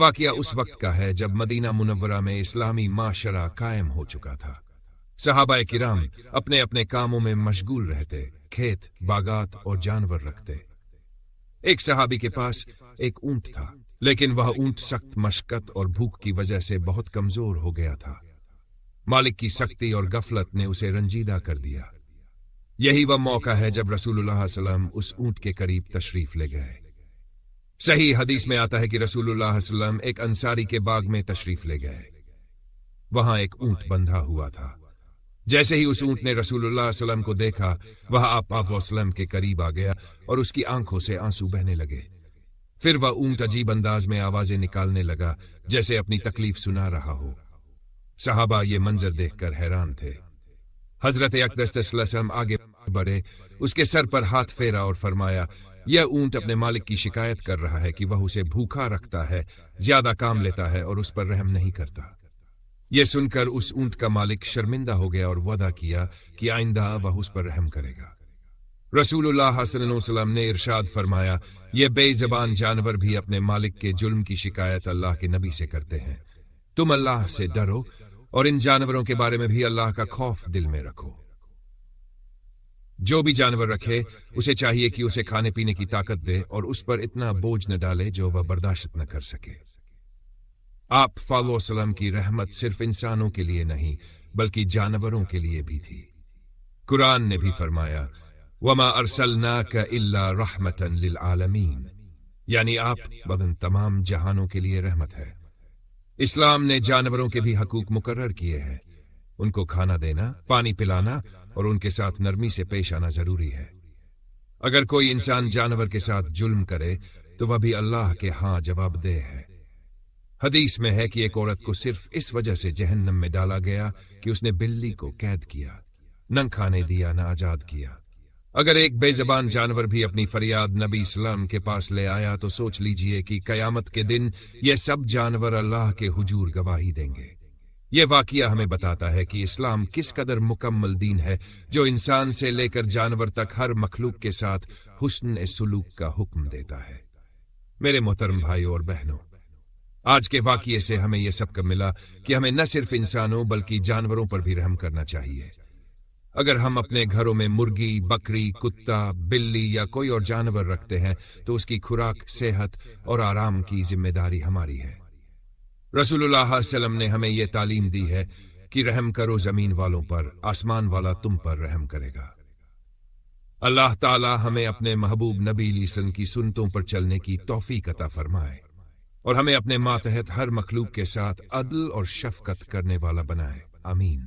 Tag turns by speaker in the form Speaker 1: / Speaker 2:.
Speaker 1: واقعہ اس وقت کا ہے جب مدینہ منورہ میں اسلامی معاشرہ قائم ہو چکا تھا۔ صحابہ کرام اپنے اپنے کاموں میں مشغول رہتے، کھیت، باغات اور جانور رکھتے۔ ایک صحابی کے پاس ایک اونٹ تھا، لیکن وہ اونٹ سخت مشقت اور بھوک کی وجہ سے بہت کمزور ہو گیا تھا۔ مالک کی سختی اور غفلت نے اسے رنجیدہ کر دیا۔ یہی وہ موقع ہے جب رسول اللہ صلی اللہ علیہ وسلم اس اونٹ کے قریب تشریف لے گئے۔ صحیح حدیث میں آتا ہے کہ رسول اللہ صلی اللہ علیہ وسلم ایک انصاری کے باغ میں تشریف لے گئے۔ وہاں ایک اونٹ بندھا ہوا تھا۔ جیسے ہی اس اونٹ نے رسول اللہ صلی اللہ علیہ وسلم کو دیکھا، وہ آپ علیہ وسلم کے قریب آ گیا اور اس کی آنکھوں سے آنسو بہنے لگے۔ پھر وہ اونٹ عجیب انداز میں آوازیں نکالنے لگا جیسے اپنی تکلیف سنا رہا ہو۔ صحابہ یہ منظر دیکھ کر حیران تھے۔ حضرت اقدس صلی اللہ علیہ وسلم آگے بڑھے، اس کے سر پر ہاتھ پھیرا اور فرمایا، یہ اونٹ اپنے مالک کی شکایت کر رہا ہے کہ وہ اسے بھوکا رکھتا ہے، زیادہ کام لیتا ہے اور اس پر رحم نہیں کرتا۔ یہ سن کر اس اونٹ کا مالک شرمندہ ہو گیا اور وعدہ کیا کہ آئندہ وہ اس پر رحم کرے گا۔ رسول اللہ صلی اللہ علیہ وسلم نے ارشاد فرمایا، یہ بے زبان جانور بھی اپنے مالک کے ظلم کی شکایت اللہ کے نبی سے کرتے ہیں۔ تم اللہ سے ڈرو اور ان جانوروں کے بارے میں بھی اللہ کا خوف دل میں رکھو۔ جو بھی جانور رکھے اسے چاہیے کہ اسے کھانے پینے کی طاقت دے اور اس پر اتنا بوجھ نہ ڈالے جو وہ برداشت نہ کر سکے۔ آپ صلی اللہ علیہ وسلم کی رحمت صرف انسانوں کے لیے نہیں بلکہ جانوروں کے لیے بھی تھی۔ قرآن نے بھی فرمایا، وَمَا أَرْسَلْنَاكَ إِلَّا رَحْمَةً لِلْعَالَمِينَ، یعنی آپ بدن تمام جہانوں کے لیے رحمت ہے۔ اسلام نے جانوروں کے بھی حقوق مقرر کیے ہیں۔ ان کو کھانا دینا، پانی پلانا اور ان کے ساتھ نرمی سے پیش آنا ضروری ہے۔ اگر کوئی انسان جانور کے ساتھ ظلم کرے تو وہ بھی اللہ کے ہاں جواب دہ ہے۔ حدیث میں ہے کہ ایک عورت کو صرف اس وجہ سے جہنم میں ڈالا گیا کہ اس نے بلی کو قید کیا، نہ کھانے دیا نہ آزاد کیا۔ اگر ایک بے زبان جانور بھی اپنی فریاد نبی اسلام کے پاس لے آیا تو سوچ لیجئے کہ قیامت کے دن یہ سب جانور اللہ کے حضور گواہی دیں گے۔ یہ واقعہ ہمیں بتاتا ہے کہ اسلام کس قدر مکمل دین ہے، جو انسان سے لے کر جانور تک ہر مخلوق کے ساتھ حسن سلوک کا حکم دیتا ہے۔ میرے محترم بھائیوں اور بہنوں، آج کے واقعے سے ہمیں یہ سبق ملا کہ ہمیں نہ صرف انسانوں بلکہ جانوروں پر بھی رحم کرنا چاہیے۔ اگر ہم اپنے گھروں میں مرغی، بکری، کتا، بلی یا کوئی اور جانور رکھتے ہیں تو اس کی خوراک، صحت اور آرام کی ذمہ داری ہماری ہے۔ رسول اللہ صلی اللہ علیہ وسلم نے ہمیں یہ تعلیم دی ہے کہ رحم کرو زمین والوں پر، آسمان والا تم پر رحم کرے گا۔ اللہ تعالی ہمیں اپنے محبوب نبی علیہ السلام کی سنتوں پر چلنے کی توفیق عطا فرمائے اور ہمیں اپنے ماتحت ہر مخلوق کے ساتھ عدل اور شفقت کرنے والا بنائے۔ آمین۔